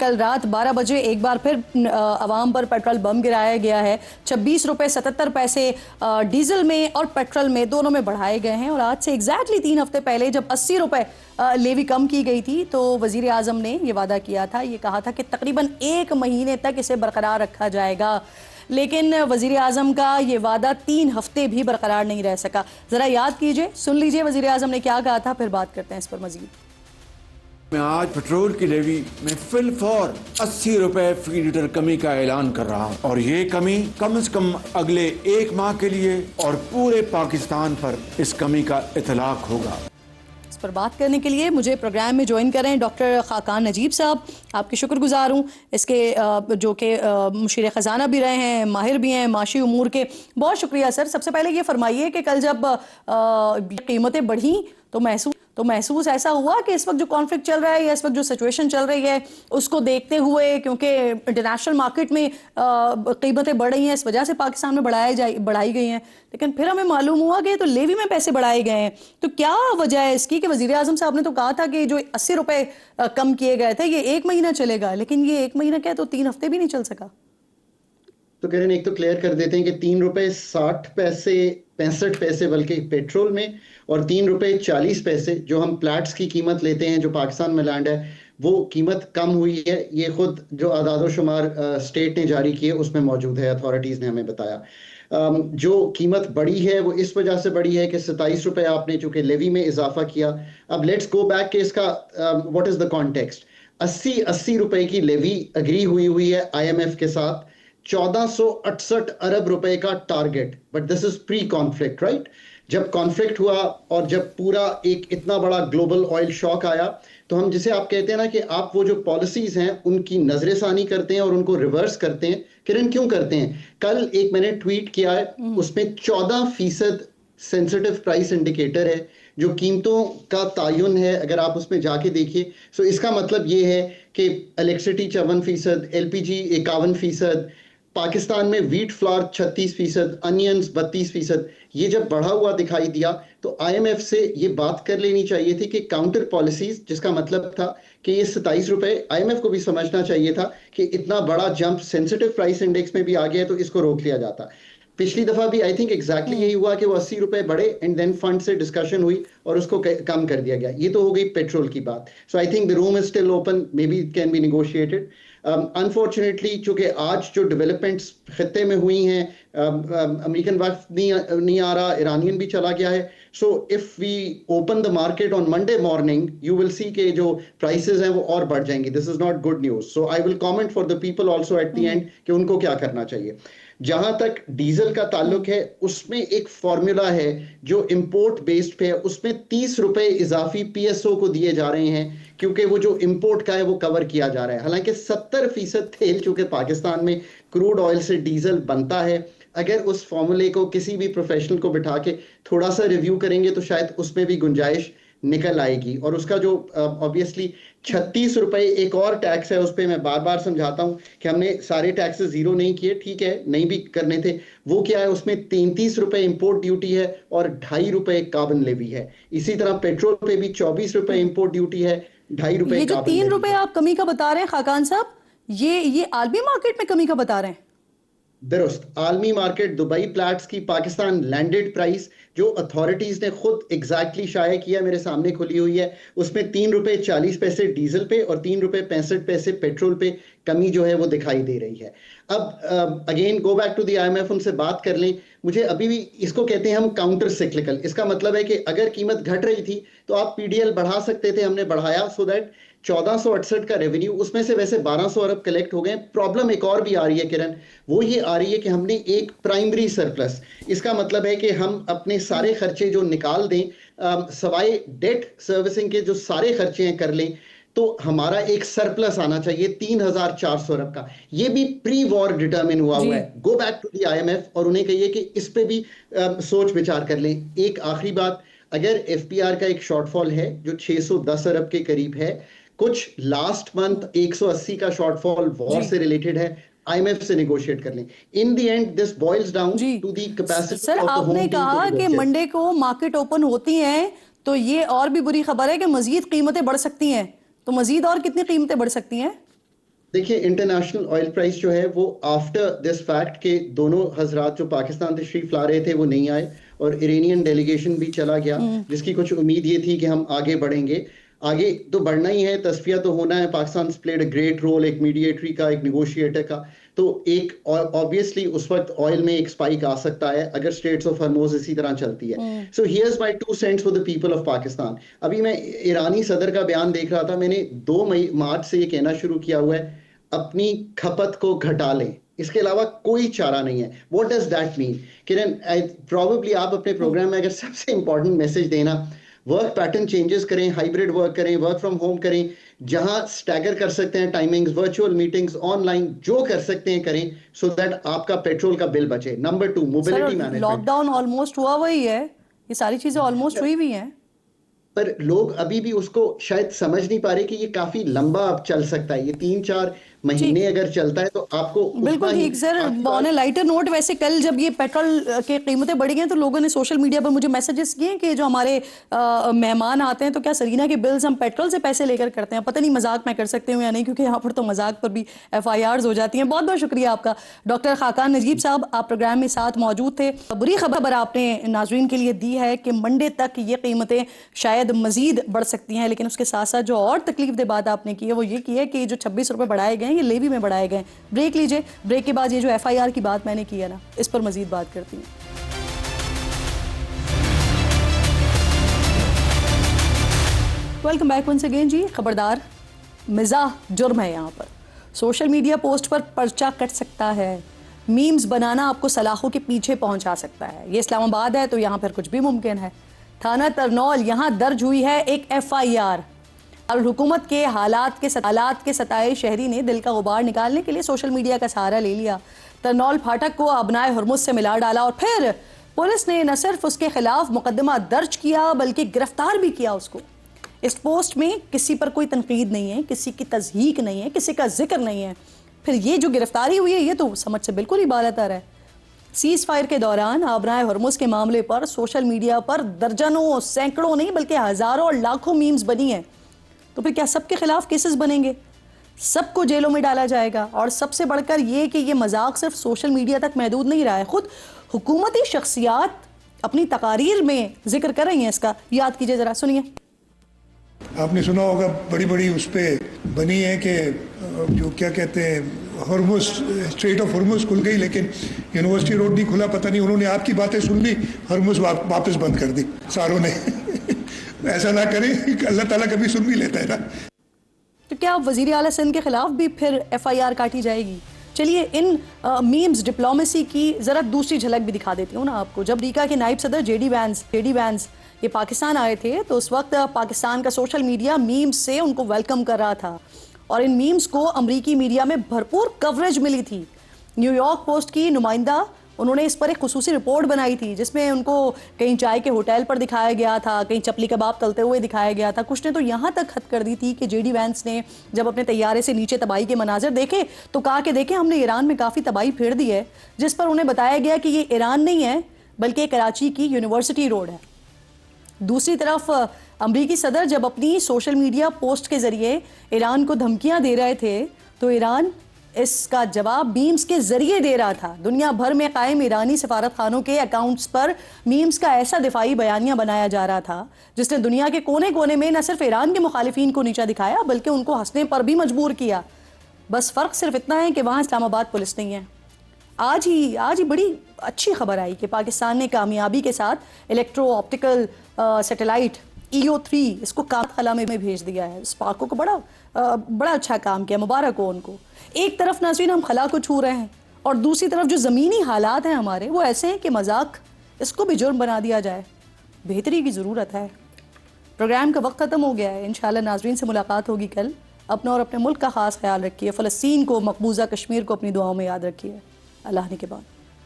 کل رات 12 بجے ایک بار پھر عوام پر پیٹرول بم گرایا گیا ہے. 26 روپے 77 پیسے ڈیزل میں اور پیٹرول میں دونوں میں بڑھائے گئے ہیں. اور آج سے ایگزیکٹلی 3 ہفتے پہلے جب 80 روپے لیوی کم کی گئی تھی تو وزیر اعظم نے یہ وعدہ کیا تھا, یہ کہا تھا کہ تقریباً 1 مہینے تک اسے برقرار رکھا جائے گا. لیکن وزیر اعظم کا یہ وعدہ 3 ہفتے بھی برقرار نہیں رہ سکا. ذرا یاد کیجئے, سن لیجئے وزیر اعظم نے کیا کہا تھا, پھر بات کرتے ہیں اس پر مزید. میں آج پیٹرول کی لیوی میں فی الفور 80 روپے فی لیٹر کمی کا اعلان کر رہا ہوں, اور یہ کمی کم از کم اگلے 1 ماہ کے لیے اور پورے پاکستان پر اس کمی کا اطلاق ہوگا. اس پر بات کرنے کے لیے مجھے پروگرام میں جوائن کریں ڈاکٹر خاقان نجیب صاحب. آپ کی شکر گزار ہوں اس کے جو کہ مشیر خزانہ بھی رہے ہیں, ماہر بھی ہیں معاشی امور کے. بہت شکریہ سر. سب سے پہلے یہ فرمائیے کہ کل جب قیمتیں بڑھیں تو محسوس ایسا ہوا کہ اس وقت جو کانفلکٹ چل رہا ہے یا اس وقت جو سچویشن چل رہی ہے اس کو دیکھتے ہوئے, کیونکہ انٹرنیشنل مارکیٹ میں قیمتیں بڑھ رہی ہیں, اس وجہ سے پاکستان میں بڑھائی گئی ہیں, لیکن پھر ہمیں معلوم ہوا کہ تو لیوی میں پیسے بڑھائے گئے ہیں. تو کیا وجہ ہے اس کی کہ وزیر اعظم صاحب نے تو کہا تھا کہ جو 80 روپے کم کیے گئے تھے یہ 1 مہینہ چلے گا, لیکن یہ 1 مہینہ کیا تو 3 ہفتے بھی نہیں چل سکا. تو کرن ایک تو کلیئر کر دیتے ہیں کہ 3 روپے 60 پیسے 65 پیسے بلکہ پیٹرول میں, اور 3 روپے 40 پیسے جو ہم پلیٹس کی قیمت لیتے ہیں جو پاکستان میں لینڈ ہے وہ قیمت کم ہوئی ہے. یہ خود جو اعداد و شمار اسٹیٹ نے جاری کیے اس میں موجود ہے, اتھارٹیز نے ہمیں بتایا. جو قیمت بڑی ہے وہ اس وجہ سے بڑی ہے کہ 27 روپے آپ نے چونکہ لیوی میں اضافہ کیا. اب لیٹس گو بیک کہ اس کا واٹ از دا کانٹیکسٹ. 80 روپے کی لیوی اگری ہوئی ہے آئی ایم ایف کے ساتھ, 1468 ارب روپے کا target, but this is pre conflict right. جب کانفلکٹ ہوا اور جب پورا ایک اتنا بڑا گلوبل آئل شاک آیا تو ہم جسے آپ کہتے ہیں نا کہ آپ وہ جو پالیسیز ہیں ان کی نظر ثانی کرتے ہیں اور ان کو ریورس کرتے ہیں. کرن کیوں کرتے ہیں؟ کل ایک میں نے ٹویٹ کیا ہے, اس میں 14% سینسٹیو پرائس انڈیکیٹر ہے جو قیمتوں کا تعین ہے. اگر آپ اس میں جا کے دیکھیے سو اس کا مطلب یہ ہے کہ الیکٹرسٹی 54%, ایل پی جی 51%, پاکستان میں ویٹ فلار 36%, انینز 32%. یہ جب بڑھا ہوا دکھائی دیا تو آئی ایم ایف سے یہ بات کر لینی چاہیے تھی کہ کاؤنٹر پالیسیز, جس کا مطلب تھا کہ یہ 27 روپے آئی ایم ایف کو بھی سمجھنا چاہیے تھا کہ اتنا بڑا جمپ سینسٹیو پرائس انڈیکس میں بھی آ گیا ہے تو اس کو روک لیا جاتا. پچھلی دفعہ بھی آئی تھنک ایگزیکٹلی یہی ہوا کہ وہ 80 روپے بڑھے اینڈ دین فنڈ سے ڈسکشن ہوئی اور اس کو کم کر دیا گیا. یہ تو ہو گئی پیٹرول کی بات. So I think the room is still open, may be it can be negotiated. Unfortunately چونکہ آج جو ڈیولپمنٹس خطے میں ہوئی ہیں, امریکن وقت نہیں آ رہا, ایرانین بھی چلا گیا ہے. So if we open the market on Monday morning you will see کہ جو پرائسز ہیں وہ اور بڑھ جائیں گی. This is not good news. So I will comment for the people also at the end کہ ان کو کیا کرنا چاہیے. جہاں تک ڈیزل کا تعلق ہے اس میں ایک فارمولا ہے جو امپورٹ بیسڈ پہ ہے, اس میں 30 روپے اضافی پی ایس او کو دیے جا رہے ہیں کیونکہ وہ جو امپورٹ کا ہے وہ کور کیا جا رہا ہے. حالانکہ 70% تیل چونکہ پاکستان میں کروڈ آئل سے ڈیزل بنتا ہے, اگر اس فارمولے کو کسی بھی پروفیشنل کو بٹھا کے تھوڑا سا ریویو کریں گے تو شاید اس میں بھی گنجائش نکل آئے گی. اور اس کا جو obviously 36 روپے ایک اور ٹیکس ہے, اس پہ میں بار بار سمجھاتا ہوں کہ ہم نے سارے ٹیکسز زیرو نہیں کیے, ٹھیک ہے نہیں بھی کرنے تھے. وہ کیا ہے, اس میں 33 روپے امپورٹ ڈیوٹی ہے اور 2.5 روپے کاربن لیوی ہے. اسی طرح پیٹرول پہ بھی 24 روپے امپورٹ ڈیوٹی ہے, 2.5 روپے یہ جو 3 روپے آپ کمی کا بتا رہے ہیں خاقان صاحب, یہ عالمی مارکیٹ میں کمی کا بتا رہے ہیں؟ درست. عالمی مارکیٹ دبئی پلیٹس کی پاکستان لینڈڈ پرائس جو اتھارٹیز نے خود ایگزیکٹلی شائع کیا, میرے سامنے کھلی ہوئی ہے, اس میں 3 روپے 40 پیسے ڈیزل پہ اور 3 روپے 65 پیسے پیٹرول پہ کمی جو ہے وہ دکھائی دے رہی ہے. اب again go back to the I am F, ان سے بات کر لیں. مجھے ابھی بھی اس کو کہتے ہیں ہم کاؤنٹر سیکلیکل. اس کا مطلب ہے کہ اگر قیمت گھٹ رہی تھی تو آپ پی ڈی ایل بڑھا سکتے تھے, ہم نے بڑھایا سو دیٹ 1468 کا ریونیو, اس میں سے ویسے 1200 ارب کلیکٹ ہو گئے. پرابلم ایک اور بھی آ رہی ہے کرن, وہ یہ آ رہی ہے کہ ہم نے ایک پرائمری سرپلس, اس کا مطلب ہے کہ ہم اپنے سارے خرچے جو نکال دیں سوائے ڈیٹ سروسنگ کے جو سارے خرچے ہیں کر لیں تو ہمارا ایک سرپلس آنا چاہیے 3400 ارب کا. یہ بھی پری وار ڈیٹرمن ہوا ہے. Go back to the I am F اور انہیں کہیے کہ اس پہ بھی سوچ بچار کر لیں. ایک آخری بات, اگر ایف پی آر کا ایک شارٹ فال ہے جو 610 ارب کے قریب ہے, کچھ لاسٹ منتھ 180 کا شارٹ فال وار سے ریلیٹڈ ہے, آئی ایم ایف سے نیگوشیٹ کر لیں. In the end this boils down to the capacity sir, آپ نے کہا کہ منڈے کو مارکیٹ اوپن ہوتی ہیں تو یہ اور بھی بری خبر ہے کہ مزید قیمتیں بڑھ سکتی ہیں, تو مزید اور کتنی قیمتیں بڑھ سکتی ہیں؟ دیکھیے انٹرنیشنل آئل پرائس جو ہے وہ آفٹر دس فیکٹ کہ دونوں حضرات جو پاکستان تشریف لا رہے تھے وہ نہیں آئے اور ایرانین ڈیلیگیشن بھی چلا گیا، جس کی کچھ امید یہ تھی کہ ہم آگے بڑھیں گے. آگے تو بڑھنا ہی ہے، تصفیہ تو ہونا ہے. Pakistan played a great role ایک میڈیٹری کا، ایک نیگوشیٹر کا. تو ایک obviously اس وقت آئل میں ایک اسپائک آ سکتا ہے اگر اسٹریٹس آف ہرموز اسی طرح چلتی ہے. So here's my 2 cents for the people of Pakistan. ابھی میں ایرانی صدر کا بیان دیکھ رہا تھا، میں نے 2 مارچ سے یہ کہنا شروع کیا ہوا ہے اپنی کھپت کو گھٹا لیں، اس کے علاوہ کوئی چارہ نہیں ہے. واٹ ڈز دیٹ مین؟ کرن پروبیبلی آپ اپنے پروگرام میں اگر سب سے امپورٹنٹ میسج دینا، ورک پیٹرن چینجز کریں، ہائیبرڈ ورک کریں، ورک فرام ہوم کریں، جہاں اسٹیگر کر سکتے ہیں timings, virtual meetings, on line جو کر سکتے ہیں کریں، سو دیٹ آپ کا پیٹرول کا بل بچے. Number 2 mobility management. Lockdown almost ہوا وہی ہے، یہ ساری چیزیں آلموسٹ ہوئی بھی ہیں، پر لوگ ابھی بھی اس کو شاید سمجھ نہیں پا رہے کہ یہ کافی لمبا اب چل سکتا ہے. یہ 3-4 مہینے اگر چلتا ہے تو آپ کو بالکل ٹھیک. سر آن اے لائٹر نوٹ، ویسے کل جب یہ پیٹرول کی قیمتیں بڑھی گئیں تو لوگوں نے سوشل میڈیا پر مجھے میسیجز کیے کہ جو ہمارے مہمان آتے ہیں تو کیا سرینا کے بلز ہم پیٹرول سے پیسے لے کر کرتے ہیں. پتہ نہیں مذاق میں کر سکتے ہوں یا نہیں، کیونکہ یہاں پر تو مذاق پر بھی FIRs ہو جاتی ہیں. بہت بہت شکریہ آپ کا ڈاکٹر خاقان نجیب صاحب، آپ پروگرام میں ساتھ موجود تھے. بری خبر آپ نے ناظرین کے لیے دی ہے کہ منڈے تک یہ قیمتیں شاید مزید بڑھ سکتی ہیں، لیکن اس کے ساتھ ساتھ جو اور تکلیف دہ بات آپ نے کی ہے وہ یہ کی ہے کہ جو 26 روپے بڑھائے گئے ہیں یہ لیوی میں بڑھائے گئے. بریک لیجئے، بریک کے بعد یہ جو FIR کی بات میں نے کی ہے نا، اس پر مزید بات کرتی ہیں. Welcome back once again. جی خبردار، مزاح جرم ہے یہاں پر. سوشل میڈیا پوسٹ پر پرچہ کٹ سکتا ہے، میمز بنانا آپ کو سلاخوں کے پیچھے پہنچا سکتا ہے. یہ اسلام آباد ہے تو یہاں پھر کچھ بھی ممکن ہے. تھانہ ترنول یہاں درج ہوئی ہے ایک FIR. حکومت کے حالات کے ستائے شہری نے دل کا غبار نکالنے کے لیے سوشل میڈیا کا سہارا لے لیا. ترنول پھاٹک کو ابنائے ہرمز سے ملا ڈالا اور پھر پولیس نے نہ صرف اس کے خلاف مقدمہ درج کیا بلکہ گرفتار بھی کیا اس کو. اس پوسٹ میں کسی پر کوئی تنقید نہیں ہے، کسی کی تضحیق نہیں ہے، کسی کا ذکر نہیں ہے. پھر یہ جو گرفتاری ہوئی ہے یہ تو سمجھ سے بالکل ہی بالاتر ہے. سیز فائر کے دوران آبنائے ہرمز کے معاملے پر سوشل میڈیا پر درجنوں، سینکڑوں نہیں بلکہ ہزاروں اور لاکھوں میمز بنی ہیں. تو پھر کیا سب کے خلاف کیسز بنیں گے؟ سب کو جیلوں میں ڈالا جائے گا؟ اور سب سے بڑھ کر یہ کہ یہ مذاق صرف سوشل میڈیا تک محدود نہیں رہا ہے، خود حکومتی شخصیات اپنی تقاریر میں ذکر کر رہی ہیں اس کا. یاد کیجئے ذرا، سنیے. آپ نے سنا ہوگا بڑی بڑی اس پہ بنی ہے کہ جو کیا کہتے ہیں ہرمز، اسٹریٹ آف ہرمز کھل گئی لیکن یونیورسٹی روڈ نہیں کھلا. پتہ نہیں انہوں نے آپ کی باتیں سن لی، ہرمز واپس بند کر دی ساروں نے. ایسا نہ کریں، اللہ تعالیٰ کبھی سن بھی لیتا ہے نا. تو کیا وزیر اعلیٰ سندھ کے خلاف بھی پھر FIR کاٹی جائے گی؟ چلیے ان میمز ڈپلومیسی کی ذرا دوسری جھلک بھی دکھا دیتی ہوں نا آپ کو. جب ریکا کے نائب صدر JD وینس یہ پاکستان آئے تھے تو اس وقت پاکستان کا سوشل میڈیا میمز سے ان کو ویلکم کر رہا تھا اور ان میمز کو امریکی میڈیا میں بھرپور کوریج ملی تھی. نیو یارک پوسٹ کی نمائندہ انہوں نے اس پر ایک خصوصی رپورٹ بنائی تھی جس میں ان کو کہیں چائے کے ہوٹل پر دکھایا گیا تھا، کہیں چپلی کباب تلتے ہوئے دکھایا گیا تھا. کچھ نے تو یہاں تک حد کر دی تھی کہ JD وینس نے جب اپنے طیارے سے نیچے تباہی کے مناظر دیکھے تو کہا کہ دیکھیں ہم نے ایران میں کافی تباہی پھیر دی ہے، جس پر انہیں بتایا گیا کہ یہ ایران نہیں ہے بلکہ کراچی کی یونیورسٹی روڈ ہے. دوسری طرف امریکی صدر جب اپنی سوشل میڈیا پوسٹ کے ذریعے ایران کو دھمکیاں دے رہے تھے تو ایران اس کا جواب میمز کے ذریعے دے رہا تھا. دنیا بھر میں قائم ایرانی سفارت خانوں کے اکاؤنٹس پر میمز کا ایسا دفاعی بیانیہ بنایا جا رہا تھا جس نے دنیا کے کونے کونے میں نہ صرف ایران کے مخالفین کو نیچا دکھایا بلکہ ان کو ہنسنے پر بھی مجبور کیا. بس فرق صرف اتنا ہے کہ وہاں اسلام آباد پولیس نہیں ہے. آج ہی بڑی اچھی خبر آئی کہ پاکستان نے کامیابی کے ساتھ الیکٹرو آپٹیکل سیٹلائٹ EO3 اس کو کام خلا میں بھیج دیا ہے. اسپارکو کو بڑا اچھا کام کیا، مبارک ہو ان کو. ایک طرف ناظرین ہم خلا کو چھو رہے ہیں اور دوسری طرف جو زمینی حالات ہیں ہمارے وہ ایسے ہیں کہ مذاق اس کو بھی جرم بنا دیا جائے. بہتری کی ضرورت ہے. پروگرام کا وقت ختم ہو گیا ہے. انشاءاللہ ناظرین سے ملاقات ہوگی کل. اپنا اور اپنے ملک کا خاص خیال رکھیے. فلسطین کو، مقبوضہ کشمیر کو اپنی دعاؤں میں یاد رکھیے. اللہ نے کے بعد.